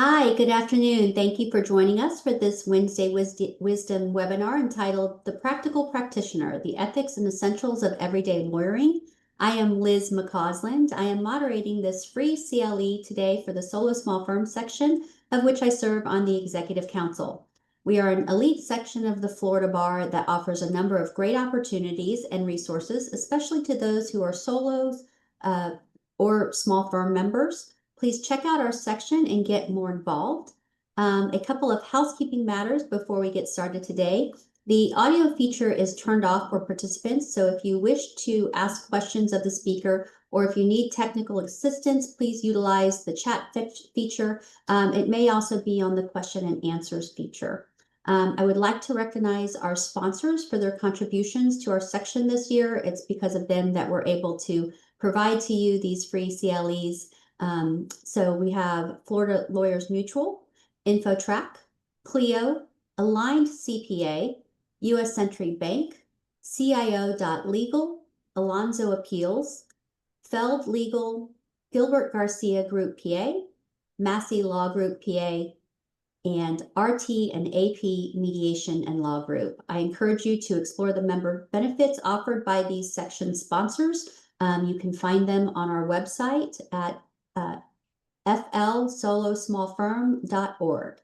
Hi, good afternoon. Thank you for joining us for this Wednesday Wisdom webinar entitled The Practical Practitioner, The Ethics and Essentials of Everyday Lawyering. I am Liz McCausland. I am moderating this free CLE today for the Solo Small Firm section, of which I serve on the Executive Council. We are an elite section of the Florida Bar that offers a number of great opportunities and resources, especially to those who are solos or small firm members. Please check out our section and get more involved. A couple of housekeeping matters before we get started today. The audio feature is turned off for participants, so if you wish to ask questions of the speaker or if you need technical assistance, please utilize the chat feature. It may also be on the question and answers feature. I would like to recognize our sponsors for their contributions to our section this year. It's because of them that we're able to provide to you these free CLEs. So we have Florida Lawyers Mutual, InfoTrack, Clio, Aligned CPA, US Century Bank, CIO.legal, Alonzo Appeals, Feld Legal, Gilbert Garcia Group PA, Massey Law Group PA, and RT and AP Mediation and Law Group. I encourage you to explore the member benefits offered by these section sponsors. You can find them on our website at flsolosmallfirm.org.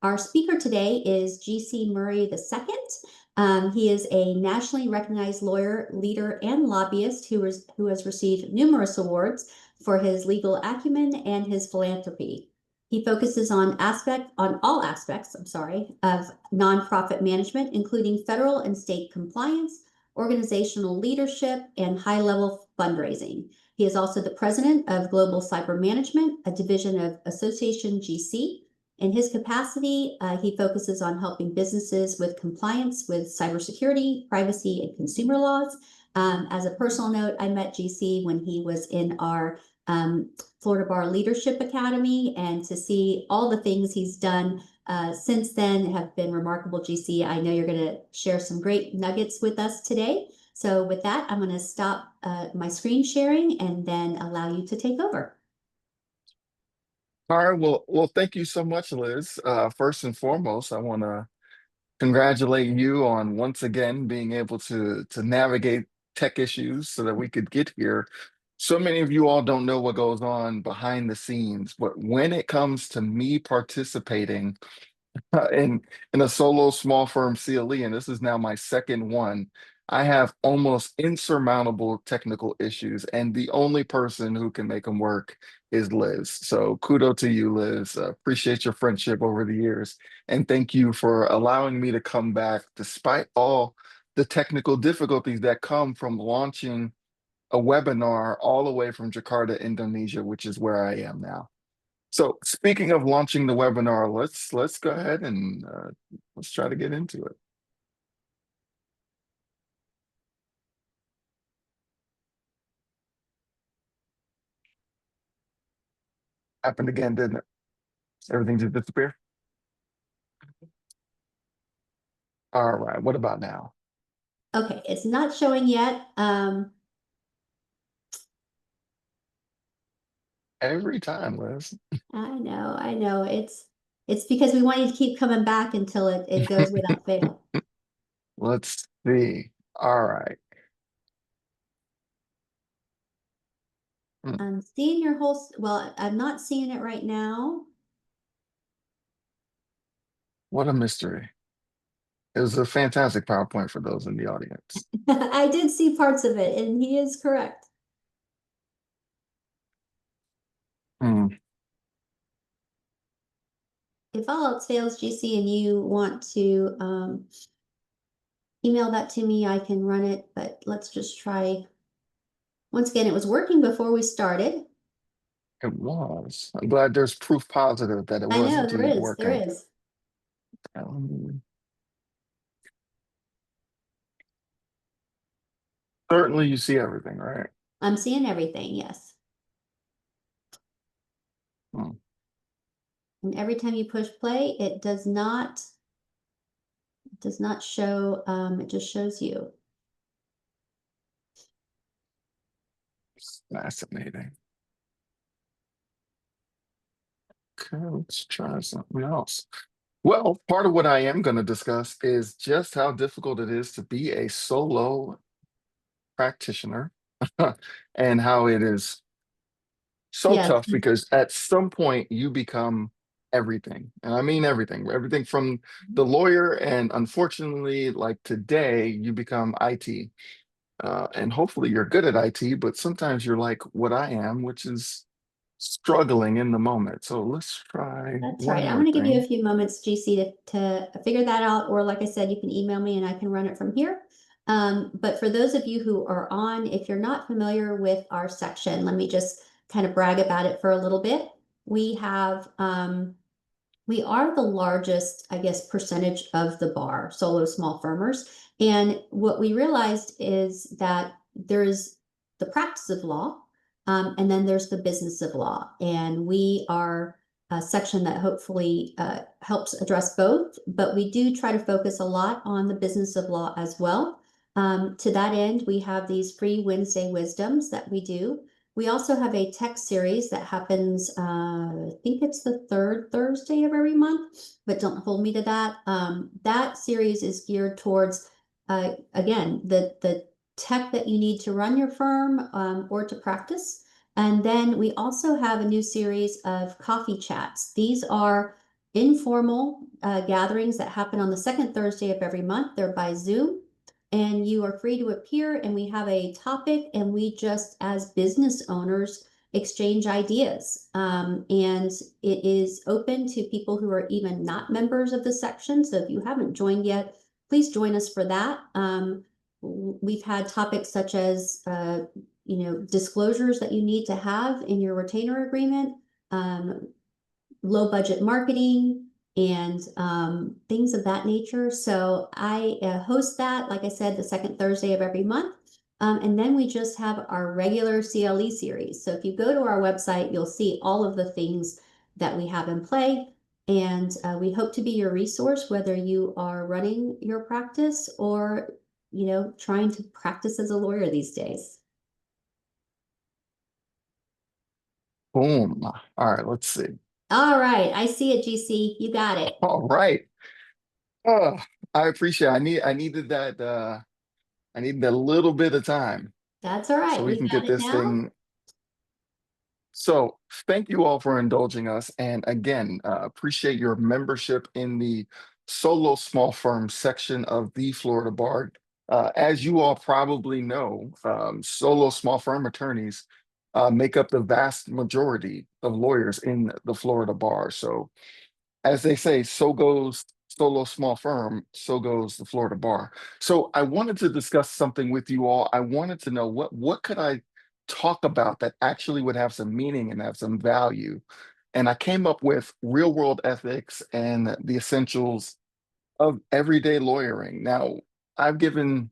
Our speaker today is G.C. Murray II. He is a nationally recognized lawyer, leader, and lobbyist who has received numerous awards for his legal acumen and his philanthropy. He focuses on all aspects of nonprofit management, including federal and state compliance, organizational leadership, and high-level fundraising. He is also the president of Global Cyber Management, a division of Association GC. In his capacity, he focuses on helping businesses with compliance with cybersecurity, privacy, and consumer laws. As a personal note, I met GC when he was in our Florida Bar Leadership Academy, and to see all the things he's done since then have been remarkable. GC, I know you're going to share some great nuggets with us today. So with that, I'm going to stop my screen sharing and then allow you to take over. All right. Well, thank you so much, Liz. First and foremost, I want to congratulate you on once again being able to navigate tech issues so that we could get here. So many of you all don't know what goes on behind the scenes, but when it comes to me participating in a solo small firm CLE, and this is now my second one, I have almost insurmountable technical issues, and the only person who can make them work is Liz. So kudos to you, Liz. Appreciate your friendship over the years, and thank you for allowing me to come back despite all the technical difficulties that come from launching a webinar all the way from Jakarta, Indonesia, which is where I am now. So speaking of launching the webinar, let's go ahead and let's try to get into it. Happened again, didn't it? Everything just disappear? All right, what about now? Okay, it's not showing yet. Every time, Liz. I know. It's because we want you to keep coming back until it goes without fail. Let's see. All right. I'm seeing your whole, well, I'm not seeing it right now. What a mystery. It was a fantastic PowerPoint for those in the audience. I did see parts of it, and he is correct. Hmm. If all else fails, GC, and you want to email that to me, I can run it, but let's just try. Once again, it was working before we started. It was. I'm glad there's proof positive that it I was know, there indeed is, there working. is. Certainly you see everything, right? I'm seeing everything, yes. Hmm. And every time you push play, it does not show, it just shows you. Fascinating. Okay, let's try something else. Well, part of what I am going to discuss is just how difficult it is to be a solo practitioner and how it is so Yes, tough because at some point you become everything. And I mean everything, everything from the lawyer. And unfortunately, like today, you become IT. And hopefully you're good at IT, but sometimes you're like what I am, which is struggling in the moment. So let's try that's one right. I'm more going to give you a thing. few moments, GC, to figure that out. Or like I said, you can email me and I can run it from here. But for those of you who are on, if you're not familiar with our section, let me just kind of brag about it for a little bit. We have we are the largest, I guess, percentage of the bar, solo small firmers. And what we realized is that there's the practice of law, and then there's the business of law. And we are a section that hopefully helps address both, but we do try to focus a lot on the business of law as well. To that end, we have these free Wednesday wisdoms that we do. We also have a tech series that happens, I think it's the third Thursday of every month, but don't hold me to that. That series is geared towards, again, the tech that you need to run your firm or to practice. And then we also have a new series of coffee chats. These are informal gatherings that happen on the second Thursday of every month. They're by Zoom and you are free to appear and we have a topic and we just as business owners exchange ideas and it is open to people who are even not members of the section, so if you haven't joined yet, please join us for that. We've had topics such as disclosures that you need to have in your retainer agreement, low budget marketing, and things of that nature. So I host that, like I said, the second Thursday of every month. And then we just have our regular CLE series. So if you go to our website, you'll see all of the things that we have in play. And we hope to be your resource, whether you are running your practice or, trying to practice as a lawyer these days. Boom. All right, let's see. All right, I see it, GC. You got it. All right. Oh, I appreciate it. I needed that I needed a little bit of time That's all so right. we We can got get it this now. thing. So thank you all for indulging us. And again, appreciate your membership in the solo small firm section of the Florida Bar. As you all probably know, solo small firm attorneys make up the vast majority of lawyers in the Florida Bar. So as they say, so goes solo small firm, so goes the Florida Bar. So I wanted to discuss something with you all. I wanted to know what could I talk about that actually would have some meaning and have some value. And I came up with real world ethics and the essentials of everyday lawyering. Now, I've given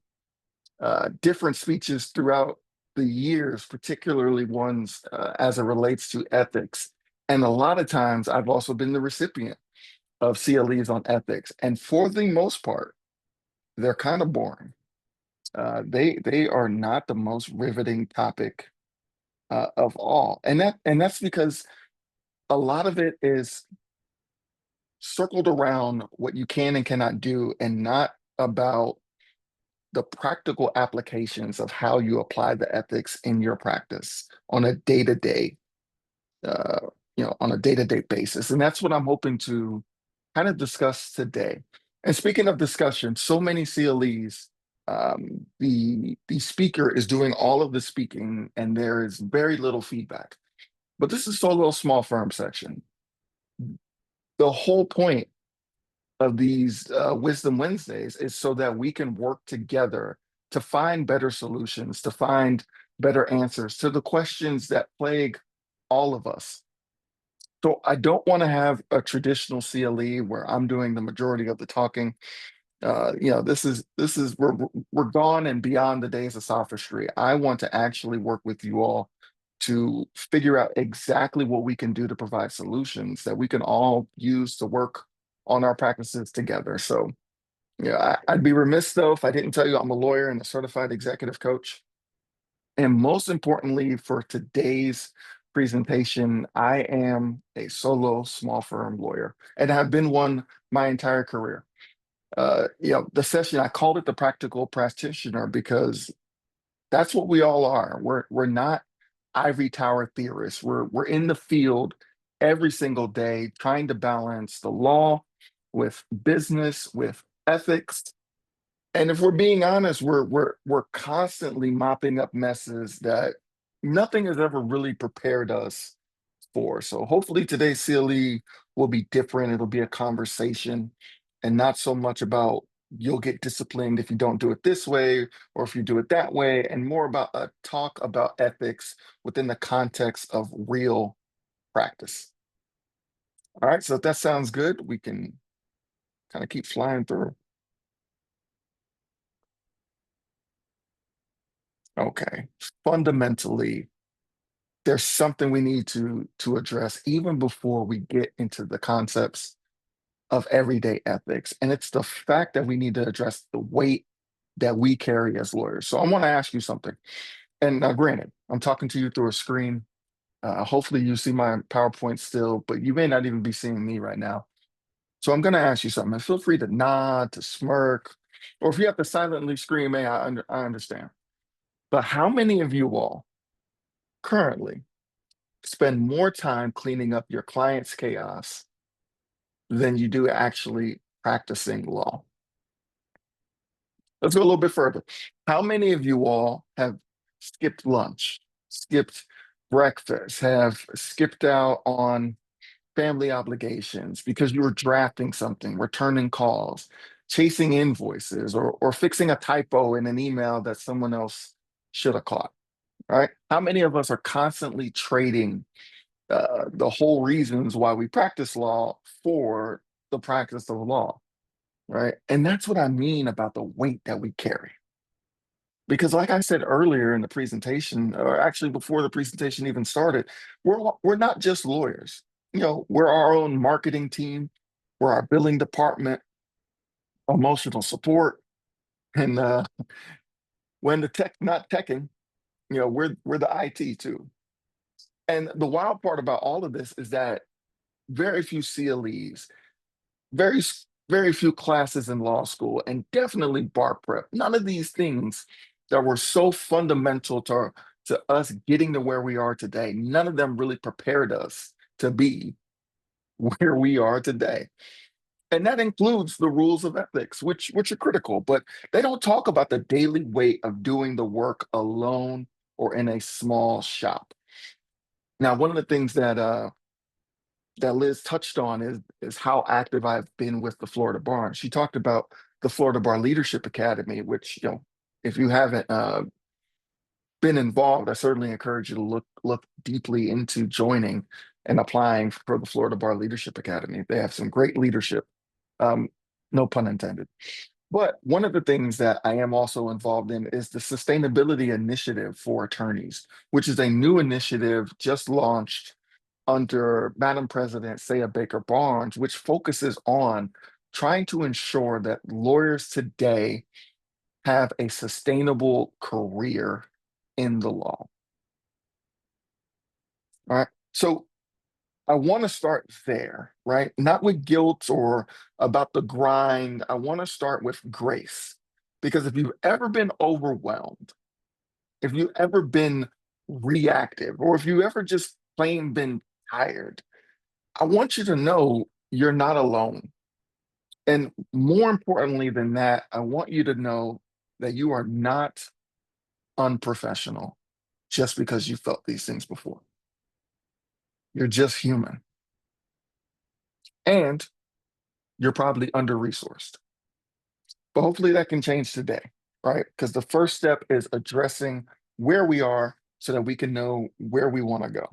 different speeches throughout the years, particularly ones as it relates to ethics. And a lot of times I've also been the recipient of CLEs on ethics, and for the most part, they're kind of boring. They are not the most riveting topic of all, and that's because a lot of it is circled around what you can and cannot do, and not about the practical applications of how you apply the ethics in your practice on a day-to-day uh, on a day-to-day basis. And that's what I'm hoping to kind of discuss today. And speaking of discussion, so many CLEs, the speaker is doing all of the speaking, and there is very little feedback. But this is solo small firm section. The whole point of these Wisdom Wednesdays is so that we can work together to find better solutions, to find better answers to the questions that plague all of us. So I don't want to have a traditional CLE where I'm doing the majority of the talking. This is we're gone and beyond the days of sophistry. I want to actually work with you all to figure out exactly what we can do to provide solutions that we can all use to work on our practices together. So, yeah, I'd be remiss though if I didn't tell you I'm a lawyer and a certified executive coach. And most importantly, for today's presentation, I am a solo small firm lawyer, and I've been one my entire career. The session, I called it the practical practitioner because that's what we all are. We're not ivory tower theorists. We're in the field every single day trying to balance the law with business, with ethics. And if we're being honest, we're constantly mopping up messes that nothing has ever really prepared us for. So hopefully today's CLE will be different. It'll be a conversation and not so much about you'll get disciplined if you don't do it this way or if you do it that way, and more about a talk about ethics within the context of real practice. All right, so if that sounds good, we can kind of keep flying through. Okay, fundamentally, there's something we need to address even before we get into the concepts of everyday ethics. And it's the fact that we need to address the weight that we carry as lawyers. So I want to ask you something. And now, granted, I'm talking to you through a screen. Hopefully, you see my PowerPoint still, but you may not even be seeing me right now. So I'm going to ask you something. And feel free to nod, to smirk, or if you have to silently scream, hey, I understand. But how many of you all currently spend more time cleaning up your client's chaos than you do actually practicing law? Let's go a little bit further. How many of you all have skipped lunch, skipped breakfast, have skipped out on family obligations because you were drafting something, returning calls, chasing invoices, or fixing a typo in an email that someone else should have caught? Right? How many of us are constantly trading the whole reasons why we practice law for the practice of law? Right? And that's what I mean about the weight that we carry. Because like I said earlier in the presentation, or actually before the presentation even started, we're not just lawyers. We're our own marketing team, we're our billing department, emotional support, and when the tech not teching, we're the IT too. And the wild part about all of this is that very few CLEs, very few classes in law school, and definitely bar prep. None of these things that were so fundamental to us getting to where we are today, none of them really prepared us to be where we are today. And that includes the rules of ethics, which are critical, but they don't talk about the daily weight of doing the work alone or in a small shop. Now, one of the things that Liz touched on is how active I've been with the Florida Bar. And she talked about the Florida Bar Leadership Academy, which, if you haven't been involved, I certainly encourage you to look deeply into joining and applying for the Florida Bar Leadership Academy. They have some great leadership, um, no pun intended. But one of the things that I am also involved in is the Sustainability Initiative for Attorneys, which is a new initiative just launched under Madam President Saya Baker Barnes, which focuses on trying to ensure that lawyers today have a sustainable career in the law. All right. So I want to start there, right? Not with guilt or about the grind. I want to start with grace. Because if you've ever been overwhelmed, if you've ever been reactive, or if you ever just plain been tired, I want you to know you're not alone. And more importantly than that, I want you to know that you are not unprofessional just because you felt these things before. You're just human. And you're probably under resourced. But hopefully that can change today, right? Because the first step is addressing where we are so that we can know where we want to go.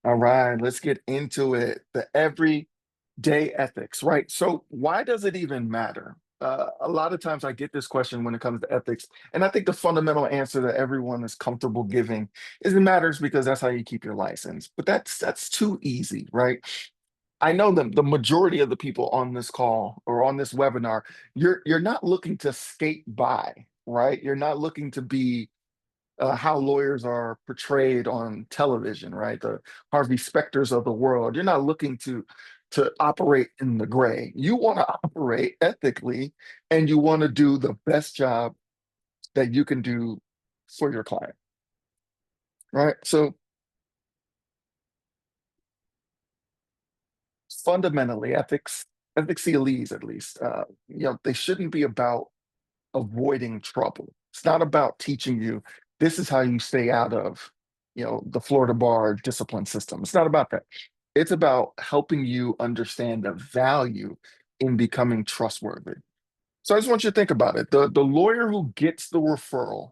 All right, let's get into it. The everyday ethics, right? So, why does it even matter? A lot of times I get this question when it comes to ethics, and I think the fundamental answer that everyone is comfortable giving is it matters because that's how you keep your license. But that's too easy, right? I know the majority of the people on this call or on this webinar, you're not looking to skate by, right? You're not looking to be how lawyers are portrayed on television, right? The Harvey Specters of the world. You're not looking to operate in the gray. You want to operate ethically, and you want to do the best job that you can do for your client, right? So fundamentally, ethics ELEs at least, they shouldn't be about avoiding trouble. It's not about teaching you this is how you stay out of, the Florida bar discipline system. It's not about that. It's about helping you understand the value in becoming trustworthy. So I just want you to think about it. The lawyer who gets the referral,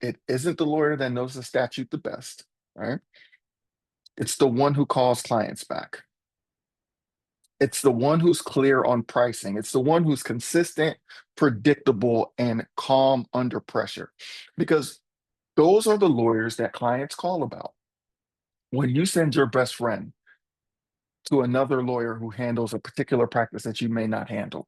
it isn't the lawyer that knows the statute the best, right? It's the one who calls clients back. It's the one who's clear on pricing. It's the one who's consistent, predictable, and calm under pressure. Because those are the lawyers that clients call about. When you send your best friend to another lawyer who handles a particular practice that you may not handle,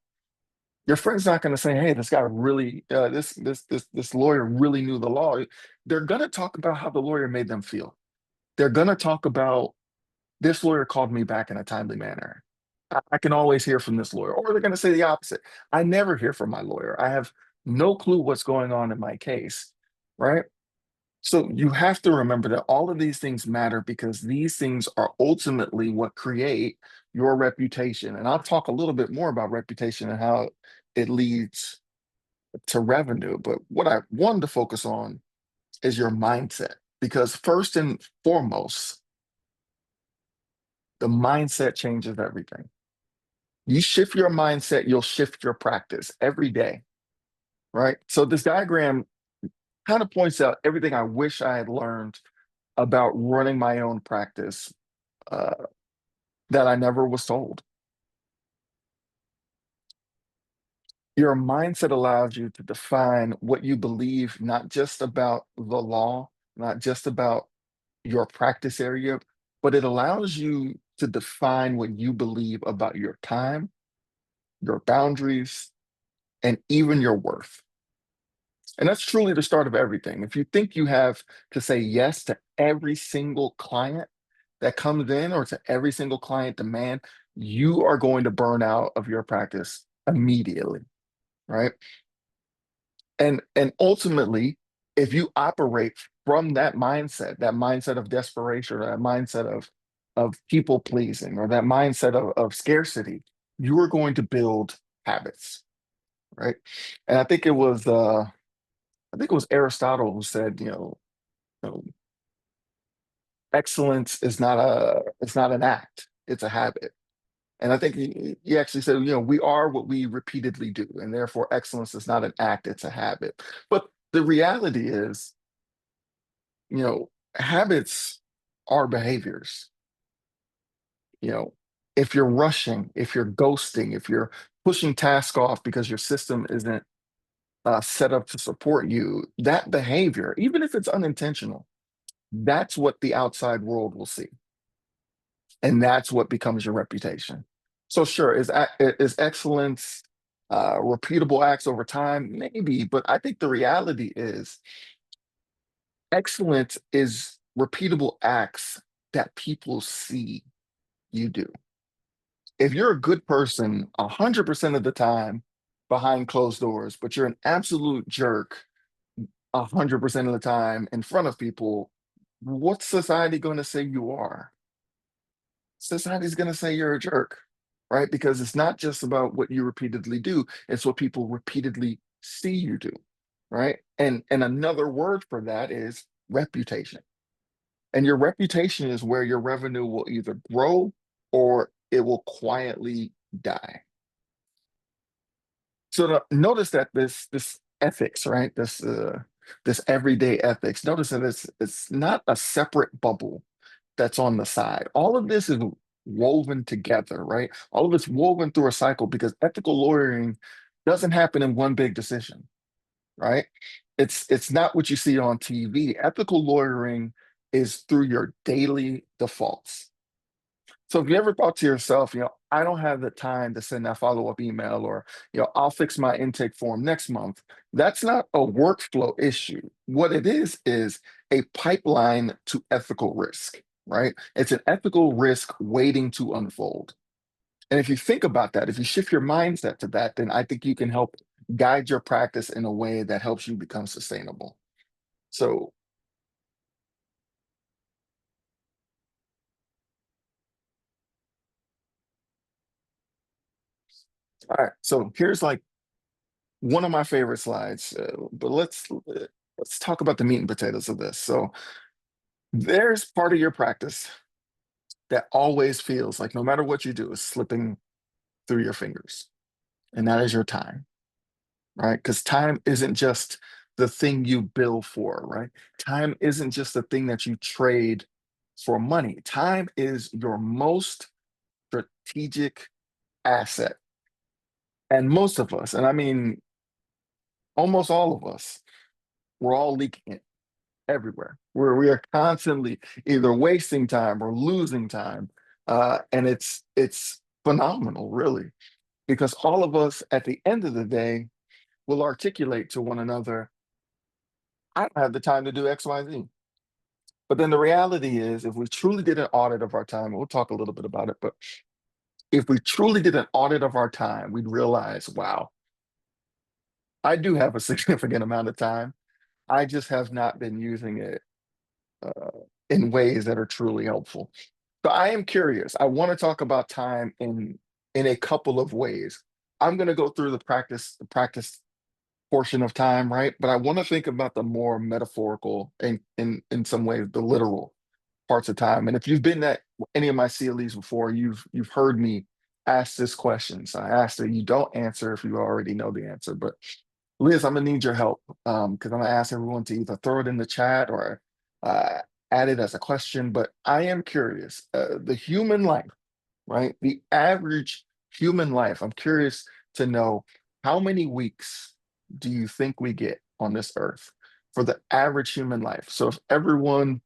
your friend's not going to say, "Hey, this guy really, this lawyer really knew the law." They're going to talk about how the lawyer made them feel. They're going to talk about this lawyer called me back in a timely manner. I can always hear from this lawyer. Or they're going to say the opposite. I never hear from my lawyer. I have no clue what's going on in my case, right? So you have to remember that all of these things matter because these things are ultimately what create your reputation. And I'll talk a little bit more about reputation and how it leads to revenue. But what I wanted to focus on is your mindset. Because first and foremost, the mindset changes everything. You shift your mindset, you'll shift your practice every day, right? So this diagram kind of points out everything I wish I had learned about running my own practice uh, that I never was told. Your mindset allows you to define what you believe, not just about the law, not just about your practice area, but it allows you to define what you believe about your time, your boundaries, and even your worth. And that's truly the start of everything. If you think you have to say yes to every single client that comes in or to every single client demand, you are going to burn out of your practice immediately, right? And ultimately, if you operate from that mindset of desperation, or that mindset of people pleasing, or that mindset of scarcity, you are going to build habits, right? And I think it was Aristotle who said, you know, excellence is not it's not an act, it's a habit. And I think he actually said, we are what we repeatedly do, and therefore excellence is not an act, it's a habit. But the reality is, habits are behaviors. You know, if you're rushing, if you're ghosting, if you're pushing tasks off because your system isn't set up to support you, that behavior, even if it's unintentional, that's what the outside world will see. And that's what becomes your reputation. So sure, is excellence repeatable acts over time? Maybe, but I think the reality is excellence is repeatable acts that people see you do. If you're a good person 100% of the time behind closed doors, but you're an absolute jerk 100% of the time in front of people, what's society going to say you are? Society's going to say you're a jerk, right? Because it's not just about what you repeatedly do, it's what people repeatedly see you do, right? And another word for that is reputation. And your reputation is where your revenue will either grow or it will quietly die. So notice that this ethics, right? This everyday ethics. Notice that it's not a separate bubble that's on the side. All of this is woven together, right? All of it's woven through a cycle because ethical lawyering doesn't happen in one big decision, right? It's not what you see on TV. Ethical lawyering is through your daily defaults. So if you ever thought to yourself, I don't have the time to send that follow-up email, or, I'll fix my intake form next month, that's not a workflow issue. What it is a pipeline to ethical risk, right? It's an ethical risk waiting to unfold. And if you think about that, if you shift your mindset to that, then I think you can help guide your practice in a way that helps you become sustainable. So, all right. So here's like one of my favorite slides, but let's talk about the meat and potatoes of this. So there's part of your practice that always feels like no matter what you do is slipping through your fingers, and that is your time, right? Because time isn't just the thing you bill for, right? Time isn't just the thing that you trade for money. Time is your most strategic asset. And most of us, and I mean almost all of us, we're all leaking it everywhere, where we are constantly either wasting time or losing time. And it's phenomenal, really, because all of us at the end of the day will articulate to one another, I don't have the time to do X, Y, Z. But then the reality is, if we truly did an audit of our time, and we'll talk a little bit about it, but if we truly did an audit of our time, we'd realize, wow, I do have a significant amount of time. I just have not been using it uh, in ways that are truly helpful. So I am curious. I want to talk about time in a couple of ways. I'm going to go through the practice portion of time, right? But I want to think about the more metaphorical and in some ways the literal parts of time. And if you've been at any of my CLEs before, you've heard me ask this question. So I asked her, you don't answer if you already know the answer. But Liz, I'm gonna need your help because I'm gonna ask everyone to either throw it in the chat or uh, add it as a question. But I am curious, the human life, right? The average human life. I'm curious to know, how many weeks do you think we get on this earth for the average human life? So if everyone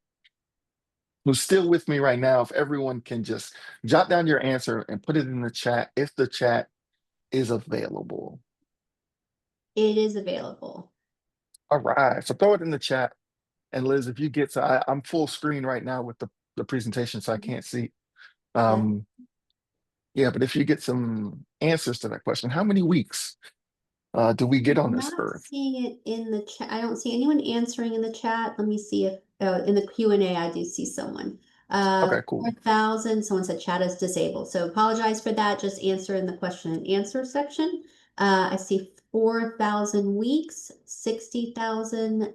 who's still with me right now, if everyone can just jot down your answer and put it in the chat, if the chat is available. It is available. All right, so throw it in the chat. And Liz, if you get, I'm full screen right now with the presentation, so I can't see. Yeah. Um, yeah, but if you get some answers to that question, how many weeks do we get on I'm this not earth? seeing it in the chat. I don't see anyone answering in the chat. Let me see if in the Q&A I do see someone. Okay, cool. 4,000. Someone said chat is disabled. So apologize for that. Just answer in the question and answer section. I see 4,000 weeks, 60,000,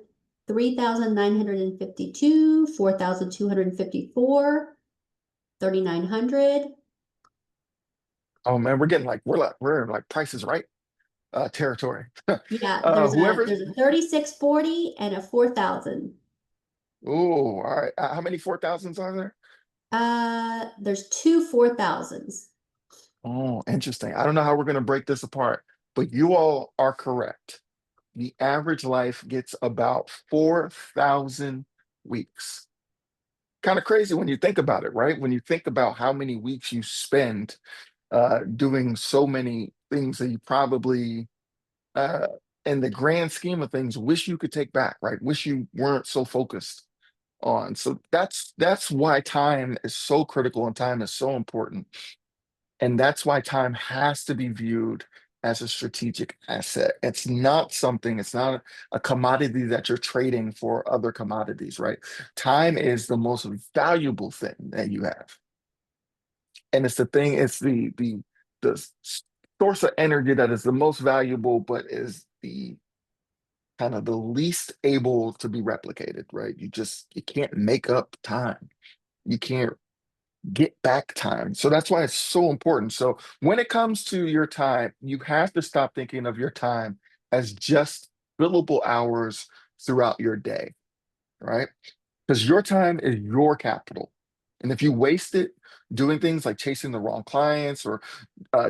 3,952, 4,254, 3,900. Oh man, we're in like Price is Right territory. Yeah, there's a Whoever. there's a 3,640 and a 4,000. Oh, all right. How many 4,000s are there? There's two 4,000s. Oh, interesting. I don't know how we're going to break this apart, but you all are correct. The average life gets about 4,000 weeks. Kind of crazy when you think about it, right? When you think about how many weeks you spend doing so many things that you probably, uh, in the grand scheme of things, wish you could take back, right? Wish you weren't so focused on. So that's why time is so critical and time is so important. And that's why time has to be viewed as a strategic asset. It's not a commodity that you're trading for other commodities, right? Time is the most valuable thing that you have. And it's the thing, it's the source of energy that is the most valuable, but is the kind of the least able to be replicated, right? You can't make up time. You can't get back time. So that's why it's so important. So when it comes to your time, you have to stop thinking of your time as just billable hours throughout your day, right? Because your time is your capital. And if you waste it doing things like chasing the wrong clients or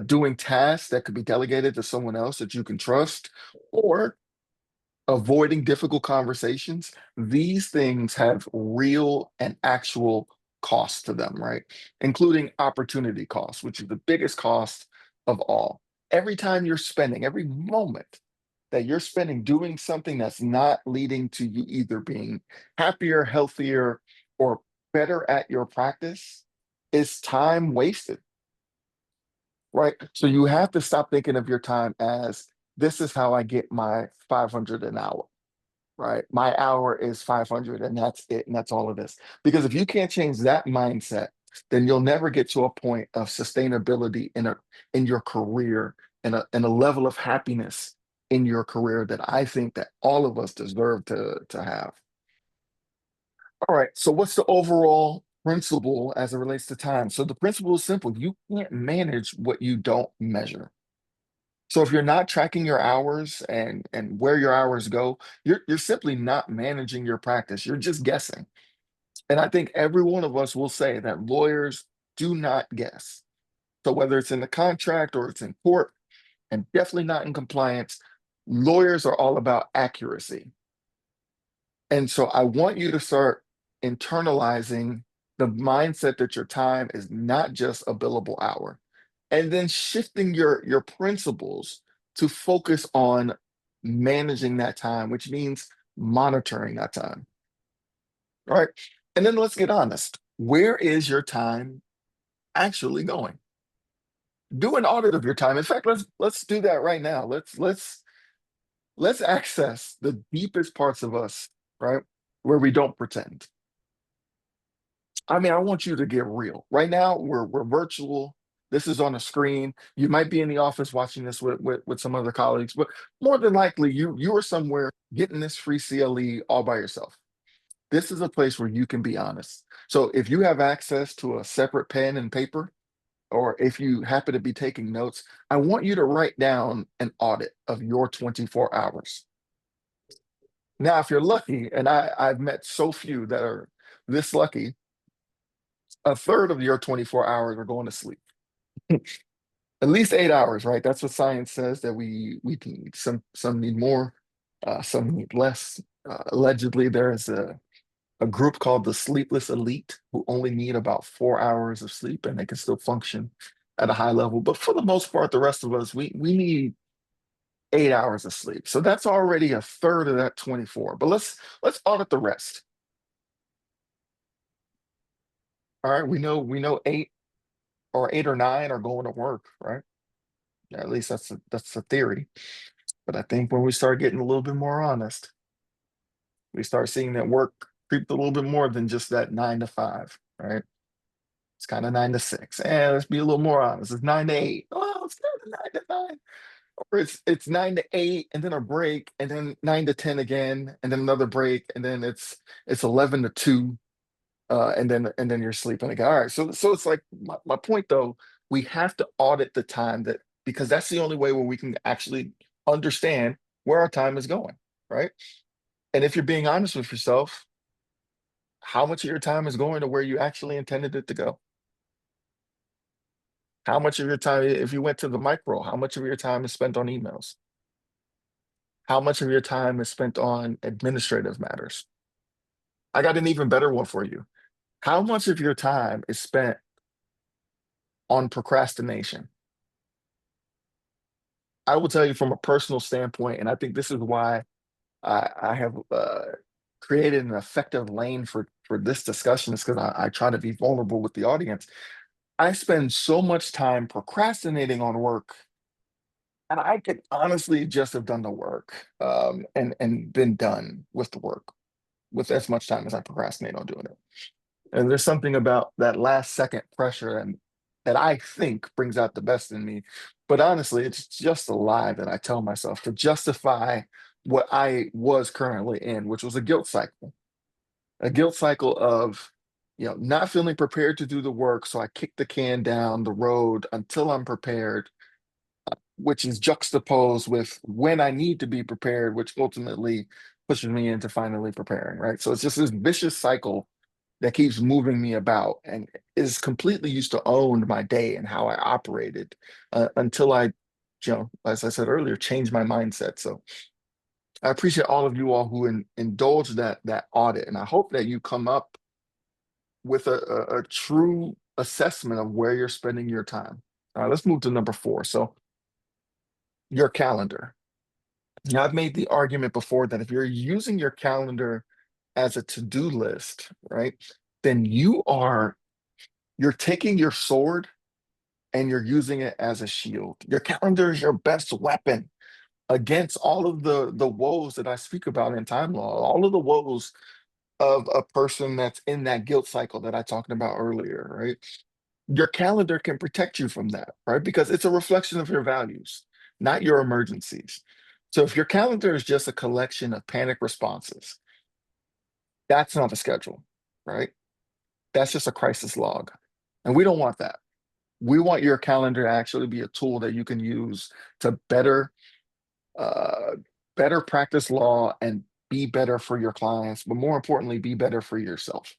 doing tasks that could be delegated to someone else that you can trust, or avoiding difficult conversations, these things have real and actual costs to them, right? Including opportunity costs, which is the biggest cost of all. Every time you're spending, every moment that you're spending doing something that's not leading to you either being happier, healthier, or better at your practice is time wasted, right? So you have to stop thinking of your time as this is how I get my 500 an hour, right? My hour is 500 and that's it. And that's all it is. Because if you can't change that mindset, then you'll never get to a point of sustainability in your career and a level of happiness in your career that I think that all of us deserve to have. All right. So what's the overall principle as it relates to time? So the principle is simple. You can't manage what you don't measure. So if you're not tracking your hours and where your hours go, you're simply not managing your practice. You're just guessing. And I think every one of us will say that lawyers do not guess. So whether it's in the contract or it's in court, and definitely not in compliance, lawyers are all about accuracy. And so I want you to start internalizing the mindset that your time is not just a billable hour, and then shifting your principles to focus on managing that time, which means monitoring that time. All right. And then let's get honest. Where is your time actually going? Do an audit of your time. In fact, let's do that right now. Let's access the deepest parts of us, right? Where we don't pretend. I mean, I want you to get real. Right now, we're virtual. This is on a screen. You might be in the office watching this with some other colleagues, but more than likely, you are somewhere getting this free CLE all by yourself. This is a place where you can be honest. So if you have access to a separate pen and paper, or if you happen to be taking notes, I want you to write down an audit of your 24 hours. Now, if you're lucky, and I've met so few that are this lucky, a third of your 24 hours are going to sleep. At least 8 hours, right? That's what science says that we need. Some need more, some need less. Allegedly, there is a group called the sleepless elite who only need about 4 hours of sleep and they can still function at a high level. But for the most part, the rest of us, we need 8 hours of sleep. So that's already a third of that 24. But let's audit the rest. All right, we know eight or nine are going to work, right? At least that's the theory. But I think when we start getting a little bit more honest, we start seeing that work creep a little bit more than just that 9 to 5, right? It's kind of 9 to 6. And let's be a little more honest. It's 9 to 8. Oh, it's kind of 9 to 9. Or it's 9 to 8 and then a break, and then 9 to 10 again, and then another break, and then it's 11 to 2, and then you're sleeping again. All right. So it's like my point though, we have to audit the time that because that's the only way where we can actually understand where our time is going, right? And if you're being honest with yourself, how much of your time is going to where you actually intended it to go? How much of your time, if you went to the micro, how much of your time is spent on emails? How much of your time is spent on administrative matters? I got an even better one for you. How much of your time is spent on procrastination? I will tell you from a personal standpoint, and I think this is why I have created an effective lane for this discussion, is because I try to be vulnerable with the audience. I spend so much time procrastinating on work, and I could honestly just have done the work and been done with the work with as much time as I procrastinate on doing it. And there's something about that last second pressure and that I think brings out the best in me. But honestly, it's just a lie that I tell myself to justify what I was currently in, which was a guilt cycle of, not feeling prepared to do the work. So I kick the can down the road until I'm prepared, which is juxtaposed with when I need to be prepared, which ultimately pushes me into finally preparing, right? So it's just this vicious cycle that keeps moving me about and is completely used to own my day and how I operated until I, as I said earlier, changed my mindset. So I appreciate all of you all who indulge that audit, and I hope that you come up with a true assessment of where you're spending your time. All right, let's move to number 4. So your calendar. Now, I've made the argument before that if you're using your calendar as a to-do list, right, then you're taking your sword and you're using it as a shield. Your calendar is your best weapon against all of the woes that I speak about in time law, all of the woes of a person that's in that guilt cycle that I talked about earlier, right? Your calendar can protect you from that, right? Because it's a reflection of your values, not your emergencies. So if your calendar is just a collection of panic responses, that's not a schedule, right? That's just a crisis log. And we don't want that. We want your calendar to actually be a tool that you can use to uh, better practice law and be better for your clients, but more importantly, be better for yourself.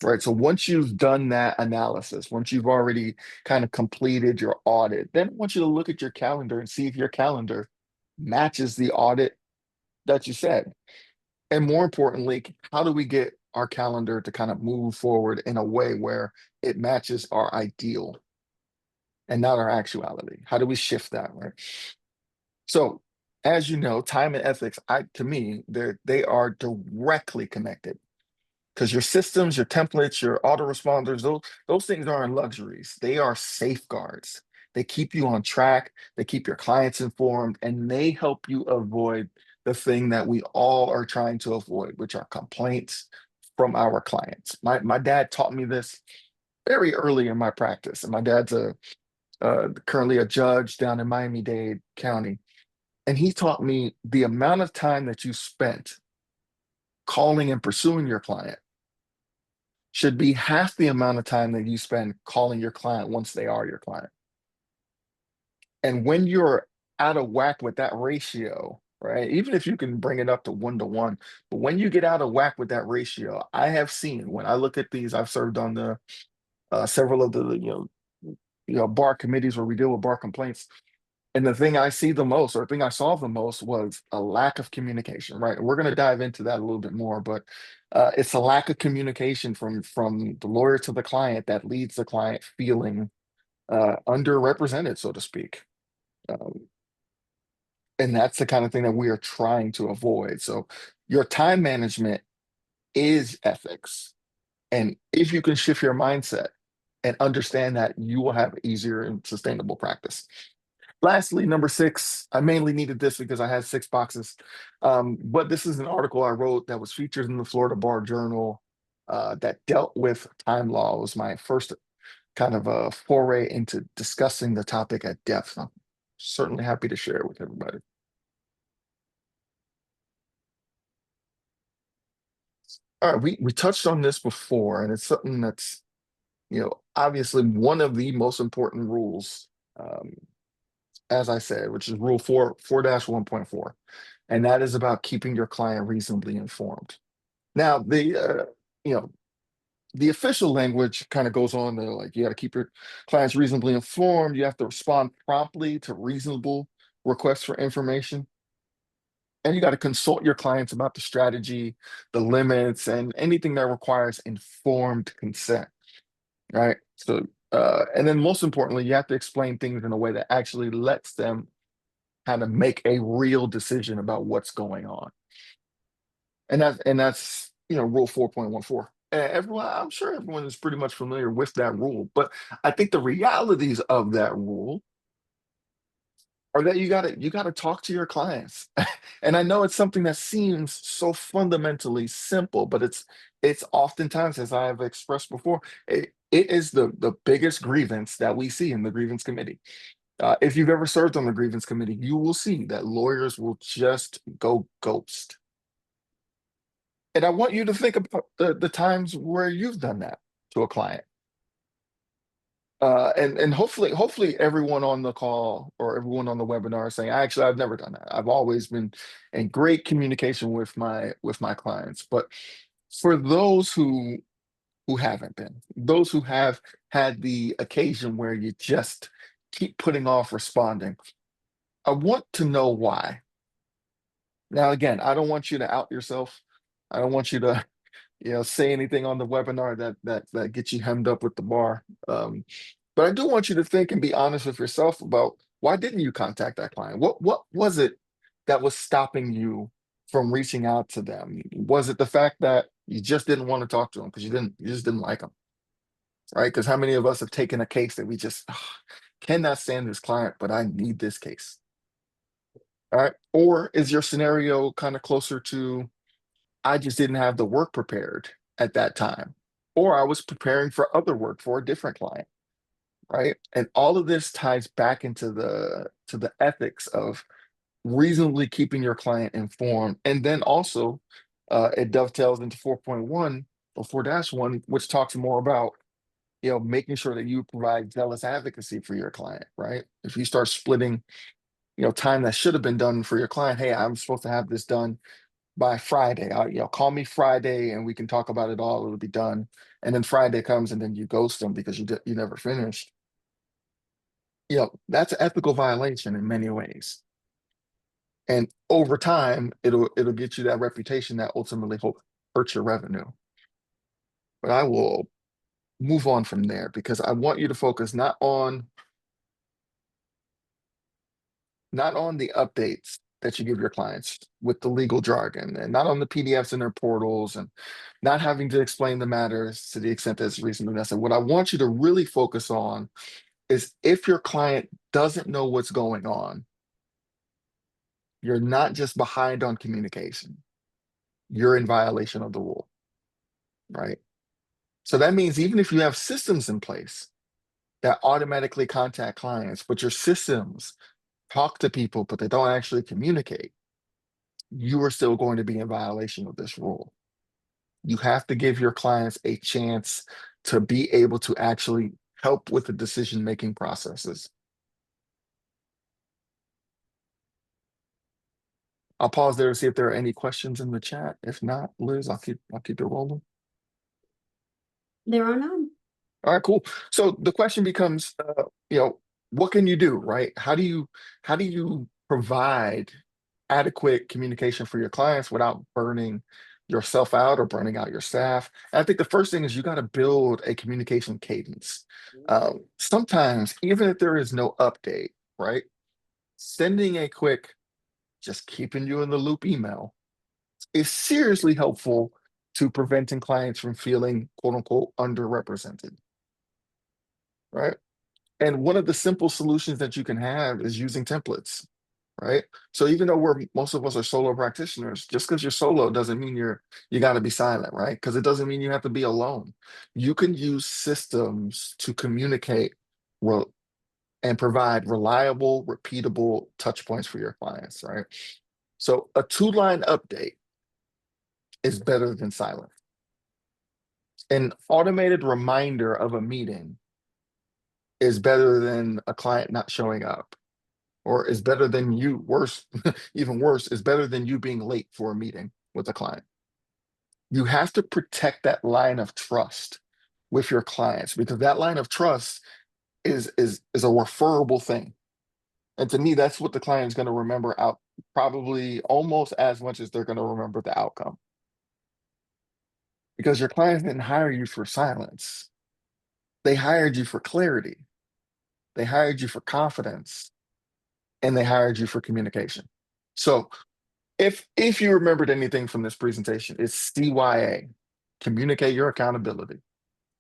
Right. So once you've done that analysis, once you've already kind of completed your audit, then I want you to look at your calendar and see if your calendar matches the audit that you said. And more importantly, how do we get our calendar to kind of move forward in a way where it matches our ideal and not our actuality? How do we shift that, right? So, as you know, time and ethics, to me, they are directly connected because your systems, your templates, your autoresponders, those things aren't luxuries. They are safeguards. They keep you on track, they keep your clients informed, and they help you avoid the thing that we all are trying to avoid, which are complaints from our clients. My dad taught me this very early in my practice, and my dad's currently a judge down in Miami-Dade County. And he taught me the amount of time that you spent calling and pursuing your client should be half the amount of time that you spend calling your client once they are your client. And when you're out of whack with that ratio, right? Even if you can bring it up to 1 to 1, but when you get out of whack with that ratio, I have seen when I look at these, I've served on the several of the bar committees where we deal with bar complaints. And the thing I see the most, or the thing I saw the most, was a lack of communication. Right, and we're going to dive into that a little bit more, but it's a lack of communication from the lawyer to the client that leads the client feeling underrepresented, so to speak. Um, and that's the kind of thing that we are trying to avoid. So your time management is ethics, and if you can shift your mindset and understand that, you will have easier and sustainable practice. Lastly, number 6, I mainly needed this because I had 6 boxes. But this is an article I wrote that was featured in the Florida Bar Journal that dealt with time law. It was my first kind of a foray into discussing the topic at depth. I'm certainly happy to share it with everybody. All right, we touched on this before, and it's something that's, obviously one of the most important rules, as I said, which is rule 4-1.4. And that is about keeping your client reasonably informed. Now, you know, the official language kind of goes on to, like, you got to keep your clients reasonably informed. You have to respond promptly to reasonable requests for information. And you got to consult your clients about the strategy, the limits, and anything that requires informed consent, right? So, and then most importantly, you have to explain things in a way that actually lets them kind of make a real decision about what's going on. And that's rule 4.14. Everyone, I'm sure everyone is pretty much familiar with that rule, but I think the realities of that rule are that you gotta talk to your clients. And I know it's something that seems so fundamentally simple, but it's oftentimes, as I have expressed before, it is the biggest grievance that we see in the grievance committee. If you've ever served on the grievance committee, you will see that lawyers will just go ghost. And I want you to think about the times where you've done that to a client. And hopefully everyone on the call or everyone on the webinar is saying, actually, I've never done that. I've always been in great communication with my clients. But for those who haven't been, those who have had the occasion where you just keep putting off responding, I want to know why. Now, again, I don't want you to out yourself. I don't want you to say anything on the webinar that gets you hemmed up with the bar. But I do want you to think and be honest with yourself about why didn't you contact that client? What was it that was stopping you from reaching out to them? Was it the fact that you just didn't want to talk to them because you just didn't like them, right? Because how many of us have taken a case that we just cannot stand this client, but I need this case, all right? Or is your scenario kind of closer to I just didn't have the work prepared at that time, or I was preparing for other work for a different client, right? And all of this ties back into the ethics of reasonably keeping your client informed. And then also it dovetails into 4.1 or 4-1, which talks more about making sure that you provide zealous advocacy for your client, right? If you start splitting time that should have been done for your client, hey, I'm supposed to have this done by Friday. Call me Friday and we can talk about it all. It'll be done. And then Friday comes and then you ghost them because you never finished. That's an ethical violation in many ways. And over time, it'll get you that reputation that ultimately hurts your revenue. But I will move on from there because I want you to focus not on the updates that you give your clients with the legal jargon, and not on the PDFs in their portals, and not having to explain the matters to the extent that's reasonably necessary. What I want you to really focus on is if your client doesn't know what's going on, you're not just behind on communication, you're in violation of the rule, right? So that means even if you have systems in place that automatically contact clients, but your systems talk to people, but they don't actually communicate, you are still going to be in violation of this rule. You have to give your clients a chance to be able to actually help with the decision-making processes. I'll pause there to see if there are any questions in the chat. If not, Liz, I'll keep it rolling. There are none. All right, cool. So the question becomes, what can you do, right? How do you provide adequate communication for your clients without burning yourself out or burning out your staff? And I think the first thing is you got to build a communication cadence. Sometimes, even if there is no update, right? Sending a quick, just keeping you in the loop email is seriously helpful to preventing clients from feeling quote unquote underrepresented, right? And one of the simple solutions that you can have is using templates, right? So even though most of us are solo practitioners, just because you're solo doesn't mean you got to be silent, right? Because it doesn't mean you have to be alone. You can use systems to communicate well and provide reliable, repeatable touch points for your clients, right? So a 2-line update is better than silence. An automated reminder of a meeting is better than a client not showing up, or is better than even worse, is better than you being late for a meeting with a client. You have to protect that line of trust with your clients because that line of trust is a referable thing. And to me, that's what the client is going to remember out probably almost as much as they're going to remember the outcome. Because your clients didn't hire you for silence. They hired you for clarity. They hired you for confidence, and they hired you for communication. So if you remembered anything from this presentation, it's CYA, communicate your accountability.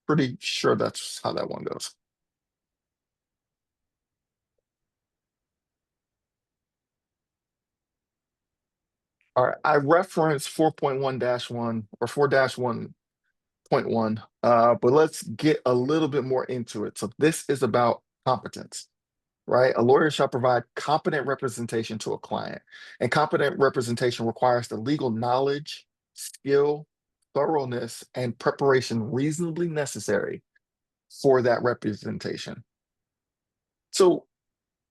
Pretty sure that's how that one goes. All right, I referenced 4.1-1 or 4-1.1, but let's get a little bit more into it. So this is about competence, right? A lawyer shall provide competent representation to a client, and competent representation requires the legal knowledge, skill, thoroughness, and preparation reasonably necessary for that representation. So